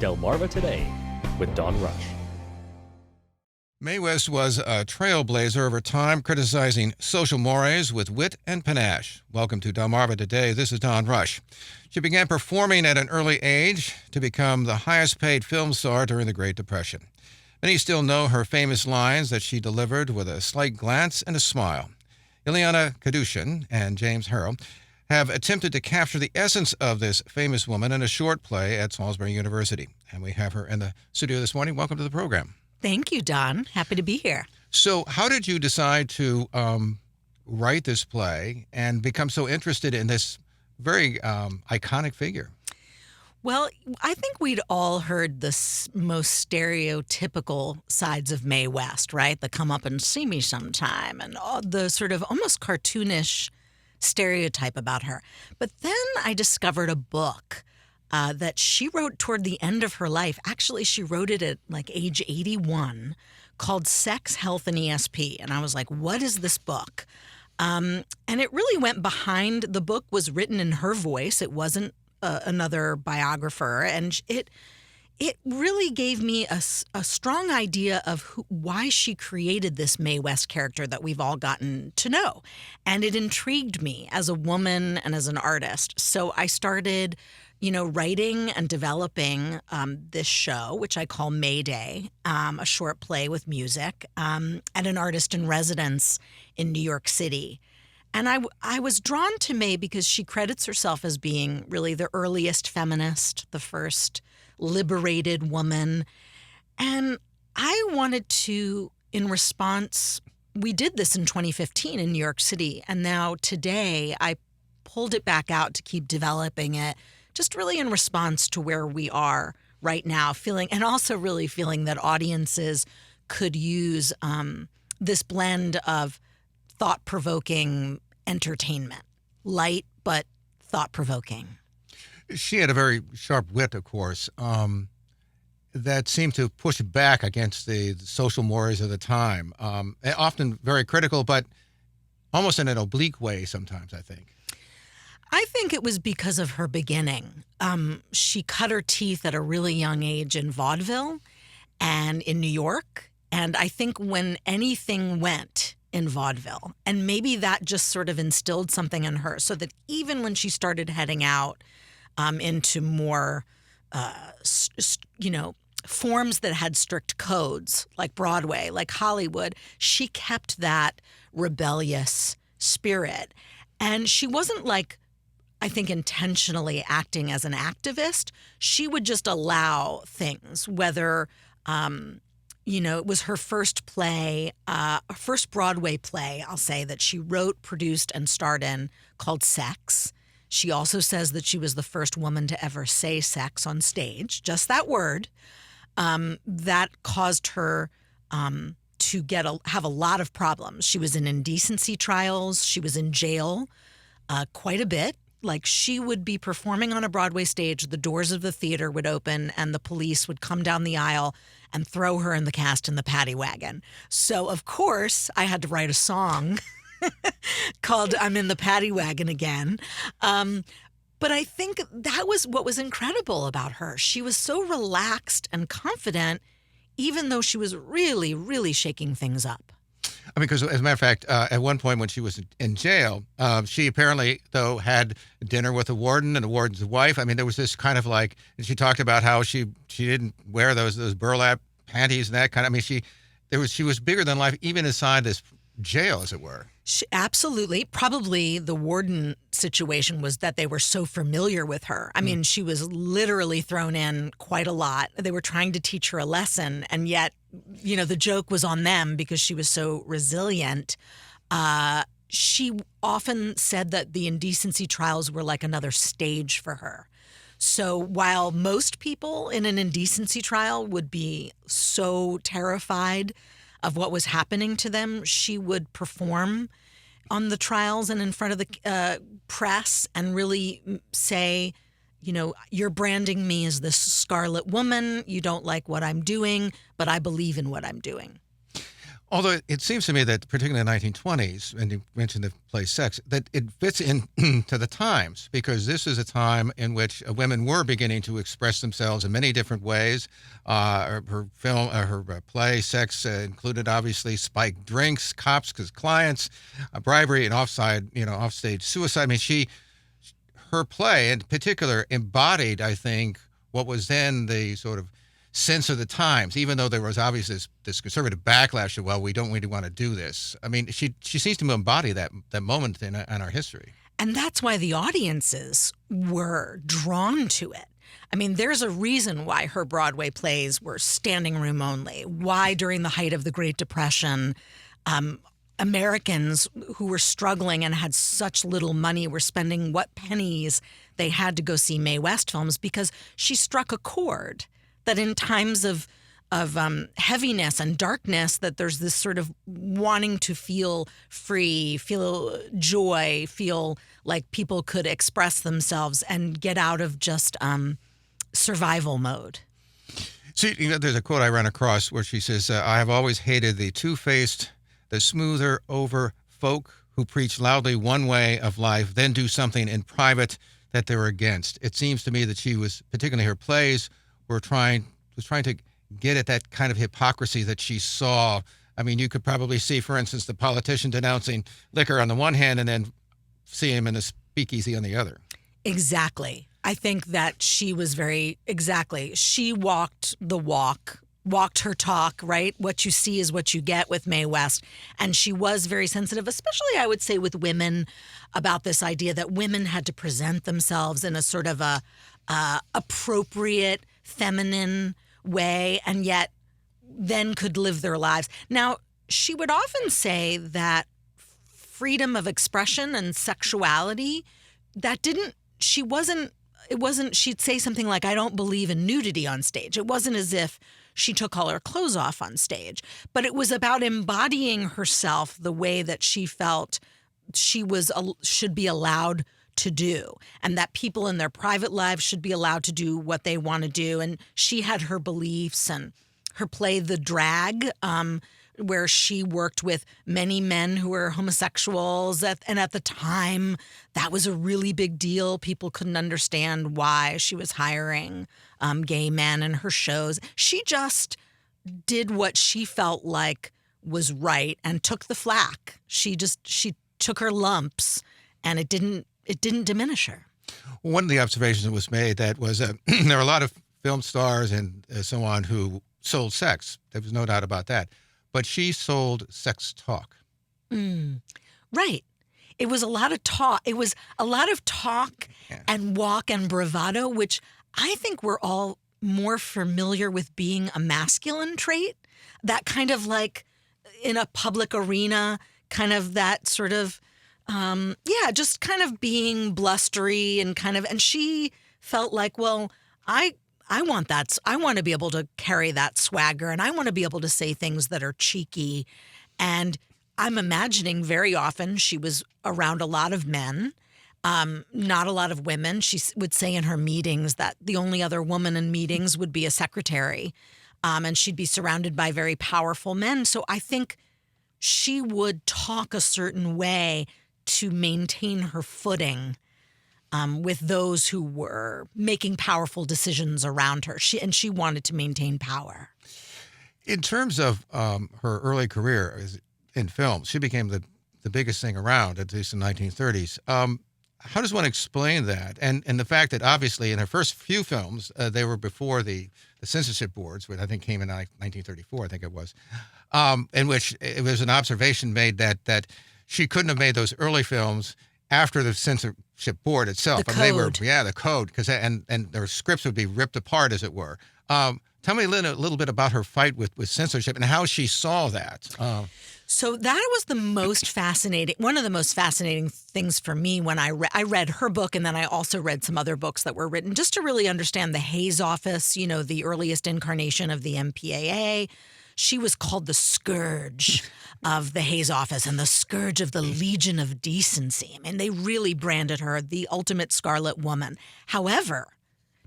Delmarva Today with Don Rush. Mae West was a trailblazer over time, criticizing social mores with wit and panache. Welcome to Delmarva Today. This is Don Rush. She began performing at an early age to become the highest-paid film star during the Great Depression. Many still know her famous lines that she delivered with a slight glance and a smile. Ileana Kadushin and James Harrell have attempted to capture the essence of this famous woman in a short play at Salisbury University. And we have her in the studio this morning. Welcome to the program. Thank you, Don. Happy to be here. So how did you decide to write this play and become so interested in this very iconic figure? Well, I think we'd all heard the most stereotypical sides of Mae West, right? The come up and see me sometime and all the sort of almost cartoonish stereotype about her. But then I discovered a book that she wrote toward the end of her life. Actually, she wrote it at like age 81, called Sex, Health, and ESP. And I was like, what is this book? And it really went behind. The book was written in her voice. It wasn't another biographer. And it really gave me a strong idea of why she created this Mae West character that we've all gotten to know. And it intrigued me as a woman and as an artist. So I started writing and developing this show, which I call Mayday, a short play with music, at an artist in residence in New York City. And I was drawn to Mae because she credits herself as being really the earliest feminist, the first liberated woman. And I wanted to, in response, we did this in 2015 in New York City. And now today I pulled it back out to keep developing it, just really in response to where we are right now, and also really feeling that audiences could use this blend of thought-provoking entertainment, light but thought-provoking. She had a very sharp wit, of course, that seemed to push back against the social mores of the time. Often very critical, but almost in an oblique way sometimes, I think. I think it was because of her beginning. She cut her teeth at a really young age in vaudeville and in New York. And I think when anything went in vaudeville, and maybe that just sort of instilled something in her, so that even when she started heading out into more, forms that had strict codes, like Broadway, like Hollywood, she kept that rebellious spirit. And she wasn't I think intentionally acting as an activist. She would just allow things, whether, it was her first play, first Broadway play, I'll say, that she wrote, produced, and starred in, called Sex. She also says that she was the first woman to ever say sex on stage, just that word. That caused her to have a lot of problems. She was in indecency trials. She was in jail quite a bit. She would be performing on a Broadway stage, the doors of the theater would open, and the police would come down the aisle and throw her and the cast in the paddy wagon. So, of course, I had to write a song called I'm in the Paddy Wagon Again. But I think that was what was incredible about her. She was so relaxed and confident, even though she was really, really shaking things up. I mean, because as a matter of fact, at one point when she was in jail, she apparently, though, had dinner with the warden and the warden's wife. I mean, there was this kind of and she talked about how she didn't wear those burlap panties and that kind of, I mean, she was bigger than life, even inside this jail, as it were. Absolutely. Probably the warden situation was that they were so familiar with her. I mean, she was literally thrown in quite a lot. They were trying to teach her a lesson, and yet, the joke was on them because she was so resilient. She often said that the indecency trials were like another stage for her. So while most people in an indecency trial would be so terrified of what was happening to them, she would perform on the trials and in front of the press and really say, you're branding me as this scarlet woman. You don't like what I'm doing, but I believe in what I'm doing. Although it seems to me that, particularly in the 1920s, and you mentioned the play Sex, that it fits in to the times, because this is a time in which women were beginning to express themselves in many different ways. Her play Sex included obviously spiked drinks, cops as clients, bribery, and offstage suicide. I mean, her play in particular embodied, I think, what was then the sort of sense of the times, even though there was obviously this conservative backlash of, well, we don't really want to do this. I mean, she seems to embody that moment in our history. And that's why the audiences were drawn to it. I mean, there's a reason why her Broadway plays were standing room only, why during the height of the Great Depression, Americans who were struggling and had such little money were spending what pennies they had to go see Mae West films, because she struck a chord that in times of heaviness and darkness, that there's this sort of wanting to feel free, feel joy, feel like people could express themselves and get out of just survival mode. See, there's a quote I ran across where she says, I have always hated the two-faced, the smoother over folk who preach loudly one way of life, then do something in private that they're against. It seems to me that she was, particularly her plays, was trying to get at that kind of hypocrisy that she saw. I mean, you could probably see, for instance, the politician denouncing liquor on the one hand and then see him in a speakeasy on the other. Exactly. I think that she was she walked the walk, walked her talk, right? What you see is what you get with Mae West. And she was very sensitive, especially, I would say, with women, about this idea that women had to present themselves in a sort of a appropriate, feminine way, and yet then could live their lives. Now, she would often say that freedom of expression and sexuality, she'd say something like, I don't believe in nudity on stage. It wasn't as if she took all her clothes off on stage, but it was about embodying herself the way that she felt she should be allowed to do, and that people in their private lives should be allowed to do what they want to do. And she had her beliefs, and her play The Drag, where she worked with many men who were homosexuals. And at the time, that was a really big deal. People couldn't understand why she was hiring gay men in her shows. She just did what she felt like was right and took the flack. She took her lumps, and it didn't diminish her. One of the observations that was made that was there are a lot of film stars and so on who sold sex. There was no doubt about that. But she sold sex talk. Right. It was a lot of talk. It was a lot of talk and walk and bravado, which I think we're all more familiar with being a masculine trait. That kind of like in a public arena, kind of that sort of just kind of being blustery and she felt like, well, I want that. I want to be able to carry that swagger, and I want to be able to say things that are cheeky. And I'm imagining very often she was around a lot of men, not a lot of women. She would say in her meetings that the only other woman in meetings would be a secretary, and she'd be surrounded by very powerful men. So I think she would talk a certain way to maintain her footing with those who were making powerful decisions around her. She wanted to maintain power. In terms of her early career in films, she became the biggest thing around, at least in the 1930s. How does one explain that? And the fact that obviously in her first few films, they were before the censorship boards, which I think came in 1934, I think it was, in which it was an observation made that she couldn't have made those early films after the censorship board itself. The code. The code, because and their scripts would be ripped apart, as it were. Tell me a little bit about her fight with censorship and how she saw that. So that was one of the most fascinating things for me when I read her book, and then I also read some other books that were written just to really understand the Hays Office, the earliest incarnation of the MPAA. She was called the scourge of the Hays Office and the scourge of the Legion of Decency. I mean, they really branded her the ultimate Scarlet Woman. However,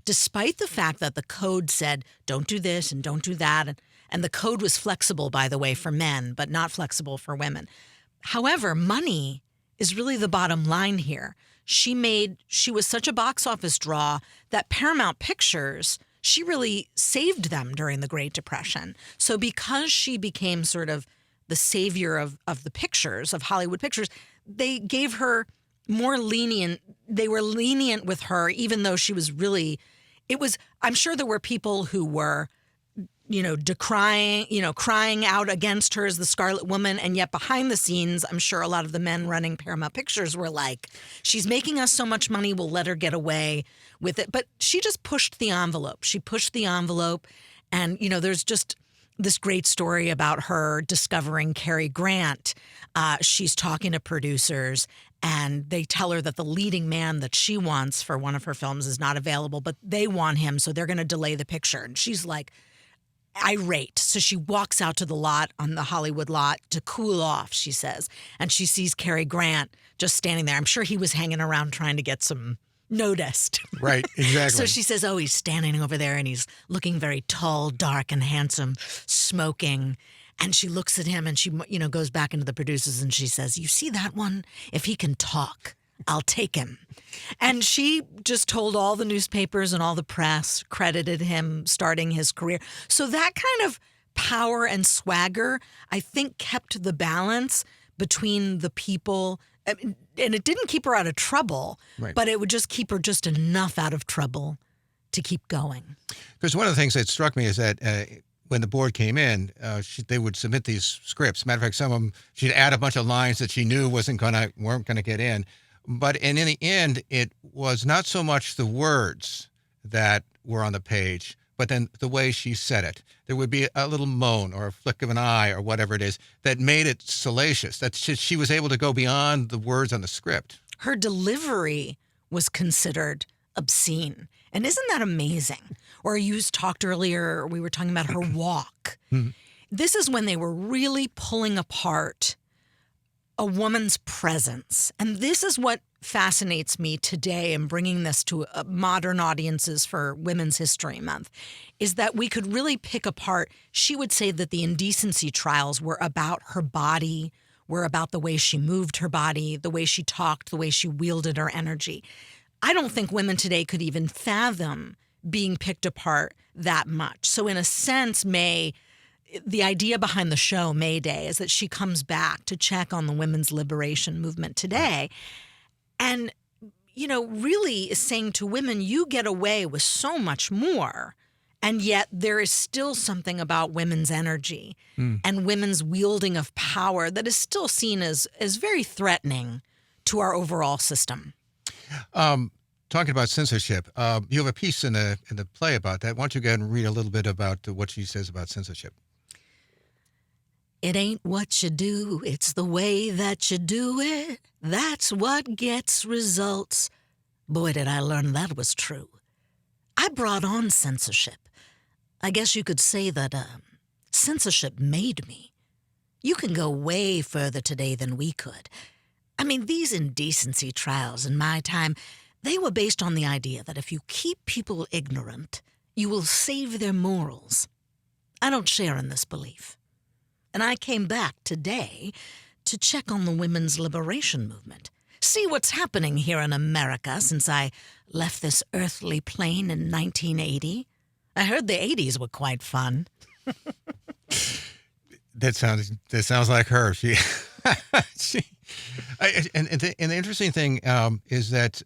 despite the fact that the code said, don't do this and don't do that, And the code was flexible, by the way, for men, but not flexible for women. However, money is really the bottom line here. She was such a box office draw that Paramount Pictures, she really saved them during the Great Depression. So because she became sort of the savior of the pictures, of Hollywood pictures, they gave her more lenient. They were lenient with her, even though she was really, I'm sure there were people who were, decrying, crying out against her as the Scarlet Woman. And yet behind the scenes, I'm sure a lot of the men running Paramount Pictures were like, she's making us so much money, we'll let her get away with it. But she just pushed the envelope. She pushed the envelope. And, there's just this great story about her discovering Cary Grant. She's talking to producers, and they tell her that the leading man that she wants for one of her films is not available, but they want him, so they're going to delay the picture. And she's like irate. So she walks out to the lot, on the Hollywood lot, to cool off, she says. And she sees Cary Grant just standing there. I'm sure he was hanging around trying to get some noticed. Right, exactly. So she says, he's standing over there and he's looking very tall, dark, and handsome, smoking. And she looks at him and she, goes back into the producers and she says, you see that one? If he can talk, I'll take him. And she just told all the newspapers and all the press, credited him starting his career. So that kind of power and swagger, I think, kept the balance between the people. And it didn't keep her out of trouble, right, but it would just keep her just enough out of trouble to keep going. Because one of the things that struck me is that when the board came in, they would submit these scripts. Matter of fact, some of them, she'd add a bunch of lines that she knew weren't gonna get in. But in the end, it was not so much the words that were on the page, but then the way she said it. There would be a little moan or a flick of an eye or whatever it is that made it salacious, that she was able to go beyond the words on the script. Her delivery was considered obscene. And isn't that amazing? Or you talked earlier, we were talking about her walk. Mm-hmm. This is when they were really pulling apart a woman's presence. And this is what fascinates me today in bringing this to modern audiences for Women's History Month, is that we could really pick apart. She would say that the indecency trials were about her body, were about the way she moved her body, the way she talked, the way she wielded her energy. I don't think women today could even fathom being picked apart that much. So in a sense, the idea behind the show, May Day, is that she comes back to check on the women's liberation movement today. And, really is saying to women, you get away with so much more. And yet there is still something about women's energy and women's wielding of power that is still seen as very threatening to our overall system. Talking about censorship, you have a piece in the play about that. Why don't you go ahead and read a little bit about what she says about censorship? It ain't what you do, it's the way that you do it. That's what gets results. Boy, did I learn that was true. I brought on censorship. I guess you could say that censorship made me. You can go way further today than we could. I mean, these indecency trials in my time, they were based on the idea that if you keep people ignorant, you will save their morals. I don't share in this belief. And I came back today to check on the women's liberation movement. See what's happening here in America since I left this earthly plane in 1980. I heard the 80s were quite fun. That sounds like her. And the interesting thing is that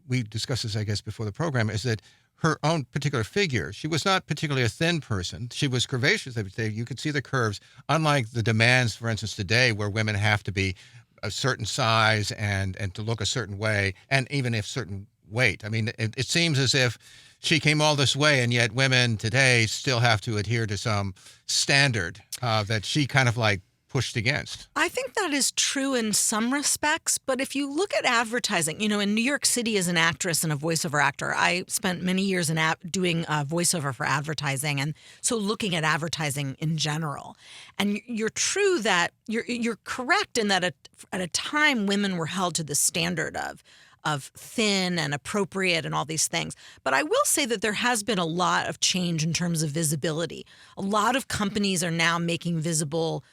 we discussed this, I guess, before the program, is that her own particular figure, she was not particularly a thin person. She was curvaceous. You could see the curves, unlike the demands, for instance, today, where women have to be a certain size and to look a certain way, and even if certain weight. I mean, it seems as if she came all this way, and yet women today still have to adhere to some standard that she kind of like pushed against. I think that is true in some respects, but if you look at advertising, in New York City as an actress and a voiceover actor, I spent many years doing voiceover for advertising, and so looking at advertising in general. And you're true that you're correct in that at a time women were held to the standard of of thin and appropriate and all these things. But I will say that there has been a lot of change in terms of visibility. A lot of companies are now making visible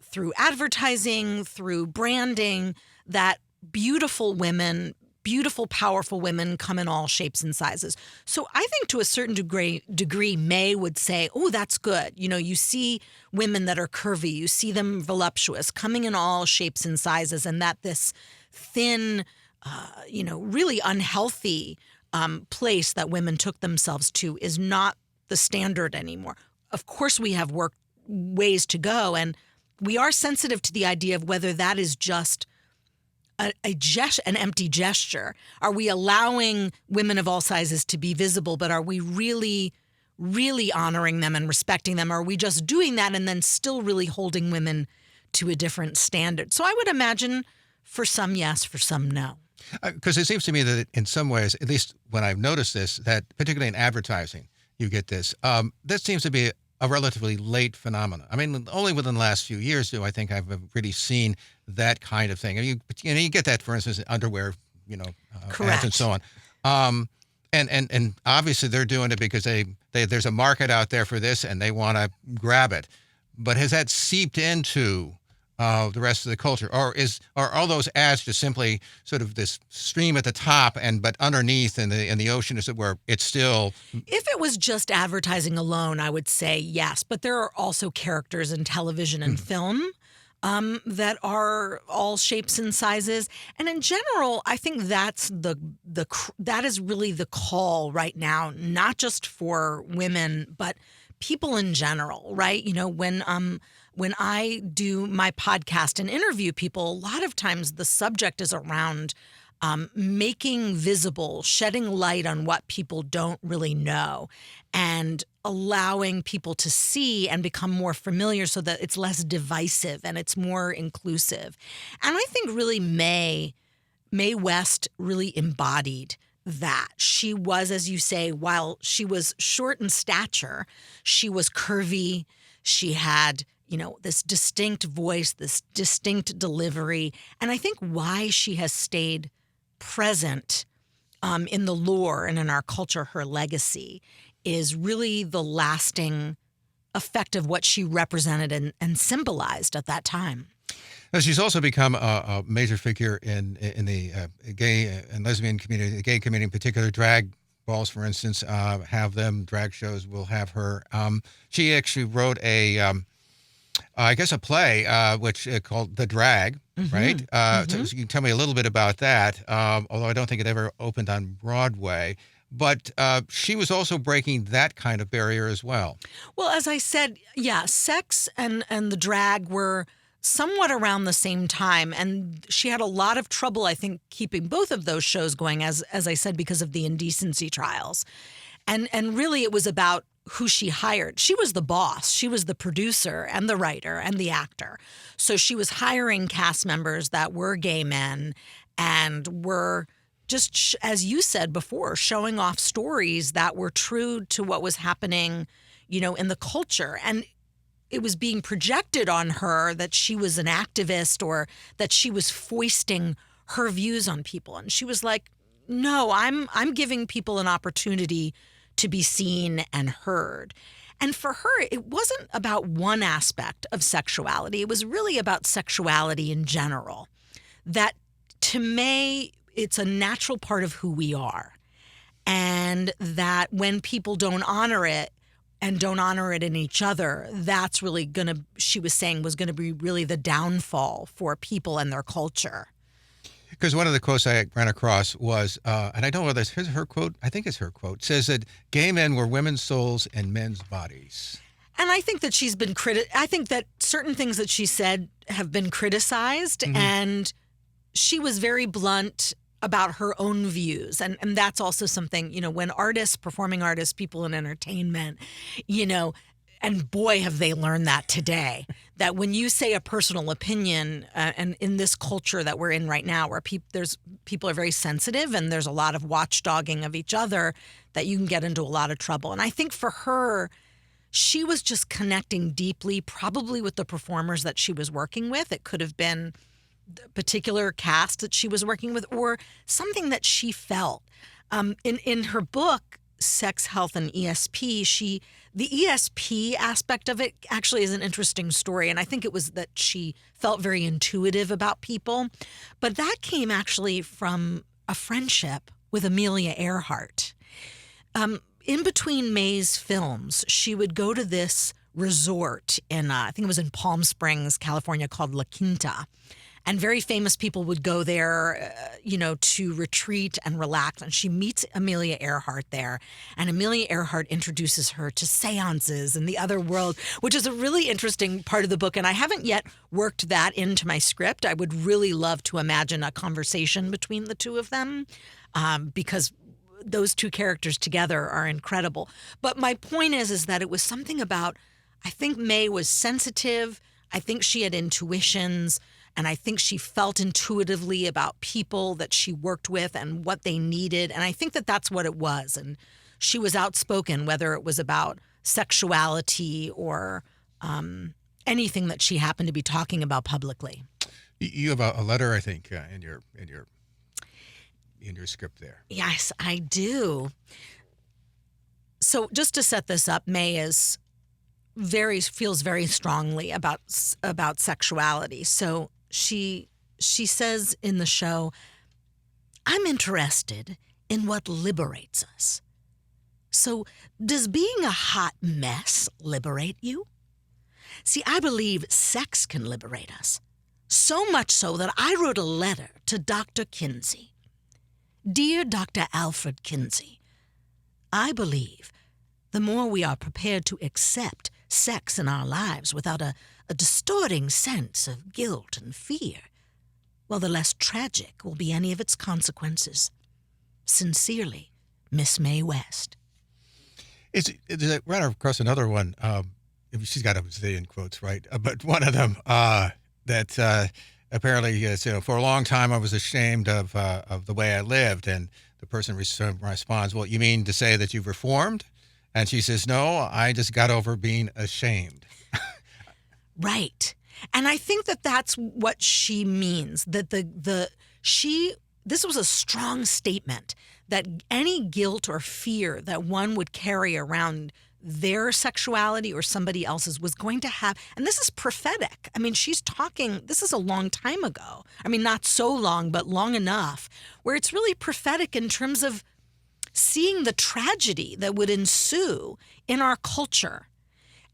through advertising, through branding, that beautiful women, beautiful, powerful women come in all shapes and sizes. So I think to a certain degree, May would say, oh, that's good. You know, you see women that are curvy, you see them voluptuous, coming in all shapes and sizes, and that this thin, really unhealthy place that women took themselves to is not the standard anymore. Of course, we have ways to go, and we are sensitive to the idea of whether that is just an empty gesture. Are we allowing women of all sizes to be visible, but are we really, really honoring them and respecting them? Or are we just doing that and then still really holding women to a different standard? So I would imagine for some, yes, for some, no. Because it seems to me that in some ways, at least when I've noticed this, that particularly in advertising, you get this. That seems to be a relatively late phenomenon. I mean, only within the last few years do I think I've really seen that kind of thing. And you get that, for instance, in underwear, ads and so on. And obviously they're doing it because there's a market out there for this and they want to grab it. But has that seeped into the rest of the culture, or are all those ads just simply sort of this stream at the top, but underneath in the ocean is it where it's still? If it was just advertising alone, I would say yes, but there are also characters in television and film that are all shapes and sizes, and in general, I think that's that is really the call right now, not just for women, but people in general, right? You know, when I do my podcast and interview people, a lot of times the subject is around making visible, shedding light on what people don't really know, and allowing people to see and become more familiar so that it's less divisive and it's more inclusive. And I think really Mae West really embodied that. She was, as you say, while she was short in stature, she was curvy. She had this distinct voice, this distinct delivery. And I think why she has stayed present in the lore and in our culture, her legacy, is really the lasting effect of what she represented and symbolized at that time. Now, she's also become a major figure in the gay and lesbian community, the gay community in particular. Drag balls, for instance, have them. Drag shows will have her. She actually wrote a play which called The Drag, right? So you can tell me a little bit about that, although I don't think it ever opened on Broadway. But she was also breaking that kind of barrier as well. Well, as I said, yeah, sex and the drag were somewhat around the same time. And she had a lot of trouble, I think, keeping both of those shows going, as I said, because of the indecency trials. And really it was about who she hired. She was the boss. She was the producer and the writer and the actor. So she was hiring cast members that were gay men and were just, as you said before, showing off stories that were true to what was happening, in the culture. And it was being projected on her that she was an activist or that she was foisting her views on people. And she was like, no, I'm giving people an opportunity to be seen and heard. And for her, it wasn't about one aspect of sexuality. It was really about sexuality in general. That to Mae, it's a natural part of who we are. And that when people don't honor it and don't honor it in each other, that's really she was saying, was going to be really the downfall for people and their culture. Because one of the quotes I ran across was, and I don't know whether it's her quote, I think it's her quote, says that gay men were women's souls and men's bodies. And I think that she's been I think that certain things that she said have been criticized, and she was very blunt about her own views. And that's also something, when performing artists, people in entertainment, and boy, have they learned that today, that when you say a personal opinion, and in this culture that we're in right now, where people are very sensitive and there's a lot of watchdogging of each other, that you can get into a lot of trouble. And I think for her, she was just connecting deeply, probably with the performers that she was working with. It could have been particular cast that she was working with, or something that she felt. In her book, Sex, Health, and ESP, the ESP aspect of it actually is an interesting story. And I think it was that she felt very intuitive about people. But that came actually from a friendship with Amelia Earhart. In between May's films, she would go to this resort in, I think it was in Palm Springs, California, called La Quinta. And very famous people would go there, to retreat and relax. And she meets Amelia Earhart there. And Amelia Earhart introduces her to seances and the other world, which is a really interesting part of the book. And I haven't yet worked that into my script. I would really love to imagine a conversation between the two of them, because those two characters together are incredible. But my point is that it was something about, I think May was sensitive. I think she had intuitions. And I think she felt intuitively about people that she worked with and what they needed. And I think that that's what it was. And she was outspoken, whether it was about sexuality or anything that she happened to be talking about publicly. You have a letter, I think, in your script there. Yes, I do. So just to set this up, May feels very strongly about sexuality. So she says in the show, "I'm interested in what liberates us. So does being a hot mess liberate you? See, I believe sex can liberate us. So much so that I wrote a letter to Dr. Kinsey. Dear Dr. Alfred Kinsey, I believe the more we are prepared to accept sex in our lives without a distorting sense of guilt and fear, well, the less tragic will be any of its consequences. Sincerely, Miss Mae West." I ran across another one. She's got a zillion quotes, right? But one of them that apparently is, for a long time I was ashamed of the way I lived, and the person responds, "Well, you mean to say that you've reformed?" And she says, "No, I just got over being ashamed." Right. And I think that that's what she means, that this was a strong statement that any guilt or fear that one would carry around their sexuality or somebody else's was going to have, and this is prophetic. I mean, she's talking, this is a long time ago. I mean, not so long, but long enough, where it's really prophetic in terms of seeing the tragedy that would ensue in our culture.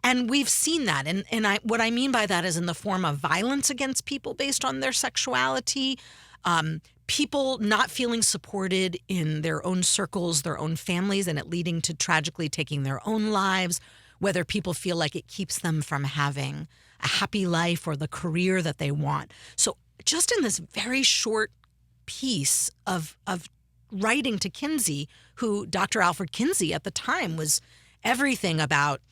And we've seen that. And what I mean by that is in the form of violence against people based on their sexuality, people not feeling supported in their own circles, their own families, and it leading to tragically taking their own lives, whether people feel like it keeps them from having a happy life or the career that they want. So just in this very short piece of writing to Kinsey, who Dr. Alfred Kinsey at the time was everything about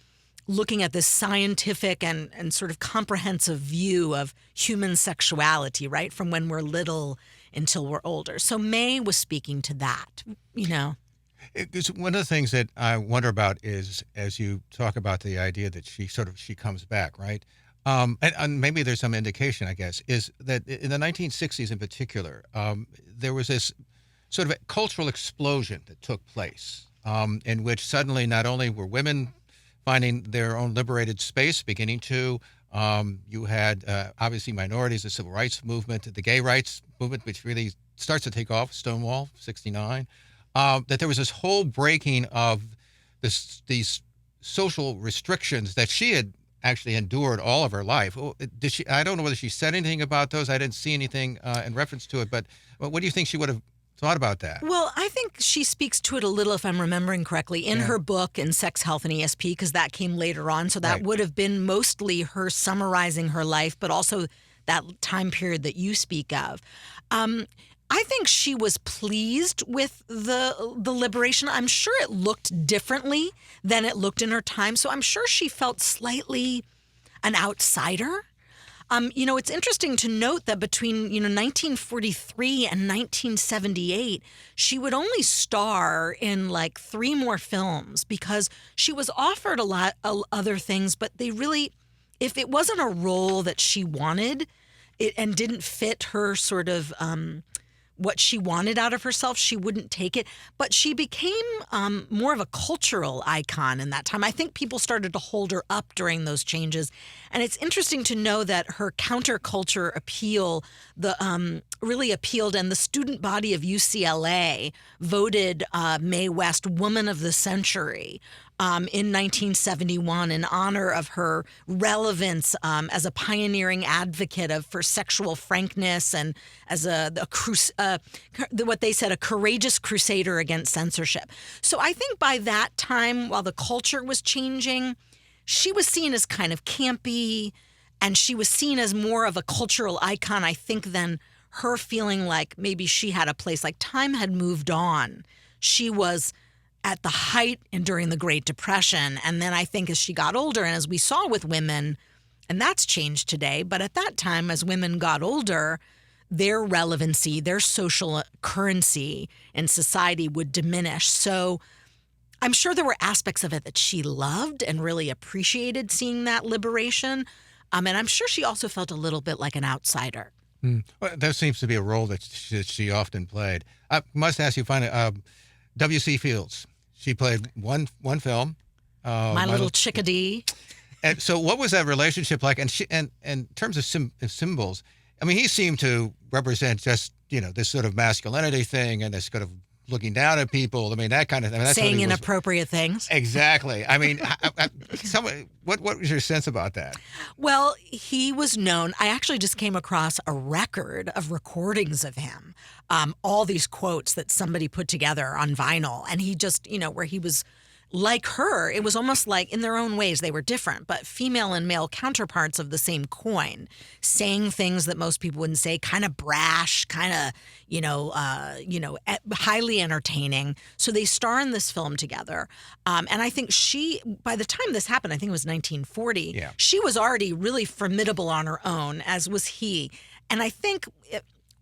looking at this scientific and sort of comprehensive view of human sexuality, right, from when we're little until we're older. So May was speaking to that, It's one of the things that I wonder about is, as you talk about the idea that she comes back, right? And maybe there's some indication, I guess, is that in the 1960s in particular, there was this sort of a cultural explosion that took place, in which suddenly not only were women finding their own liberated space, beginning to, you had obviously minorities, the civil rights movement, the gay rights movement, which really starts to take off, Stonewall, 69, that there was this whole breaking of these social restrictions that she had actually endured all of her life. I don't know whether she said anything about those. I didn't see anything in reference to it, but what do you think she would have thought about that? Well, I think she speaks to it a little, if I'm remembering correctly, in her book in Sex, Health, and ESP, because that came later on. So that would have been mostly her summarizing her life, but also that time period that you speak of. I think she was pleased with the liberation. I'm sure it looked differently than it looked in her time. So I'm sure she felt slightly an outsider. It's interesting to note that between 1943 and 1978, she would only star in like 3 more films because she was offered a lot of other things, but they really, if it wasn't a role that she wanted, it and didn't fit her sort of what she wanted out of herself, she wouldn't take it. But she became more of a cultural icon in that time. I think people started to hold her up during those changes. And it's interesting to know that her counterculture appeal really appealed, and the student body of UCLA voted Mae West Woman of the Century in 1971 in honor of her relevance as a pioneering advocate for sexual frankness and as what they said, a courageous crusader against censorship. So I think by that time, while the culture was changing, she was seen as kind of campy, and she was seen as more of a cultural icon, I think, than her feeling like maybe she had a place. Like, time had moved on. She was at the height and during the Great Depression. And then I think as she got older, and as we saw with women, and that's changed today, but at that time, as women got older, their relevancy, their social currency in society would diminish. So I'm sure there were aspects of it that she loved and really appreciated, seeing that liberation. And I'm sure she also felt a little bit like an outsider. Well, that seems to be a role that she often played. I must ask you, finally, W.C. Fields. She played one film. My Little Chickadee. And so what was that relationship like? And in terms of symbols, I mean, he seemed to represent just, this sort of masculinity thing and this kind of looking down at people. I mean, that kind of thing. That's saying inappropriate things. Exactly. I mean, what was your sense about that? Well, he was known. I actually just came across a record of recordings of him, all these quotes that somebody put together on vinyl. And he just, where he was like her, it was almost like, in their own ways, they were different, but female and male counterparts of the same coin, saying things that most people wouldn't say, kind of brash, kind of, highly entertaining. So they star in this film together. And I think by the time this happened, I think it was 1940, yeah, she was already really formidable on her own, as was he. And I think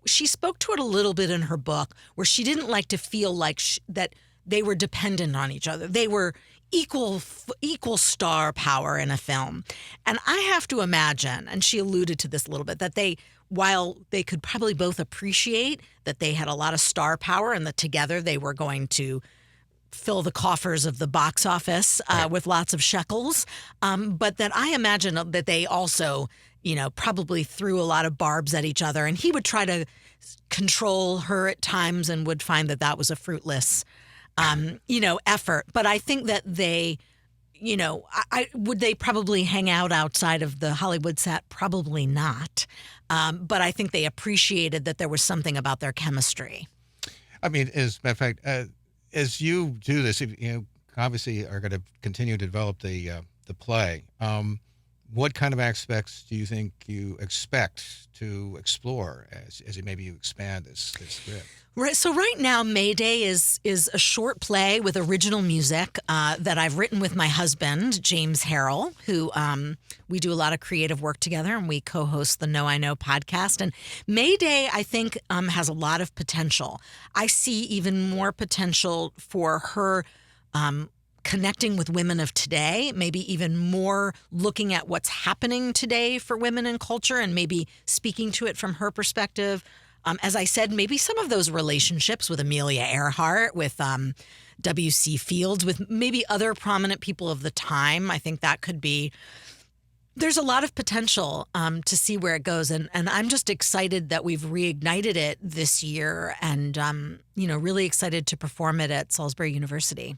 she spoke to it a little bit in her book, where she didn't like to feel like that they were dependent on each other. They were equal star power in a film. And I have to imagine, and she alluded to this a little bit, that while they could probably both appreciate that they had a lot of star power and that together they were going to fill the coffers of the box office with lots of shekels, but that I imagine that they also, probably threw a lot of barbs at each other. And he would try to control her at times and would find that was a fruitless effort. But I think that they, would they probably hang out outside of the Hollywood set? Probably not. But I think they appreciated that there was something about their chemistry. I mean, as a matter of fact, as you do this, obviously are going to continue to develop the play. What kind of aspects do you think you expect to explore as maybe you expand this script? Right. So right now, Mayday is a short play with original music that I've written with my husband, James Harrell, who we do a lot of creative work together, and we co-host the Know I Know podcast. And Mayday, I think, has a lot of potential. I see even more potential for her connecting with women of today, maybe even more looking at what's happening today for women in culture and maybe speaking to it from her perspective. As I said, maybe some of those relationships with Amelia Earhart, with W.C. Fields, with maybe other prominent people of the time. I think that could be, there's a lot of potential to see where it goes. And I'm just excited that we've reignited it this year and, really excited to perform it at Salisbury University.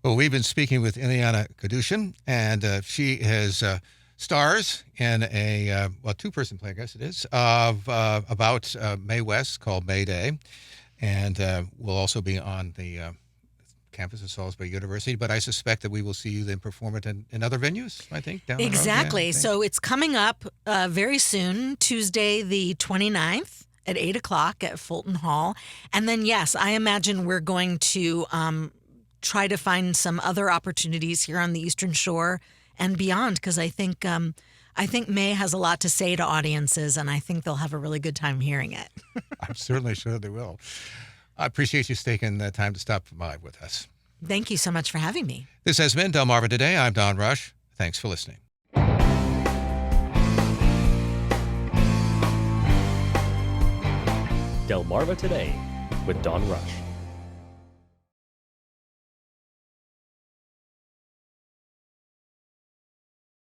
Well, we've been speaking with Ileana Kadushin, and she has stars in a two-person play, I guess it is, about Mae West called Mayday, and will also be on the campus of Salisbury University. But I suspect that we will see you then perform it in other venues, I think, down the road. Exactly. Yeah, so it's coming up very soon, Tuesday the 29th at 8 o'clock at Fulton Hall. And then, yes, I imagine we're going to try to find some other opportunities here on the Eastern Shore and beyond, because I think Mae has a lot to say to audiences, and I think they'll have a really good time hearing it. I'm certainly sure they will. I appreciate you taking the time to stop by with us. Thank you so much for having me. This has been Delmarva Today. I'm Don Rush. Thanks for listening. Delmarva Today with Don Rush.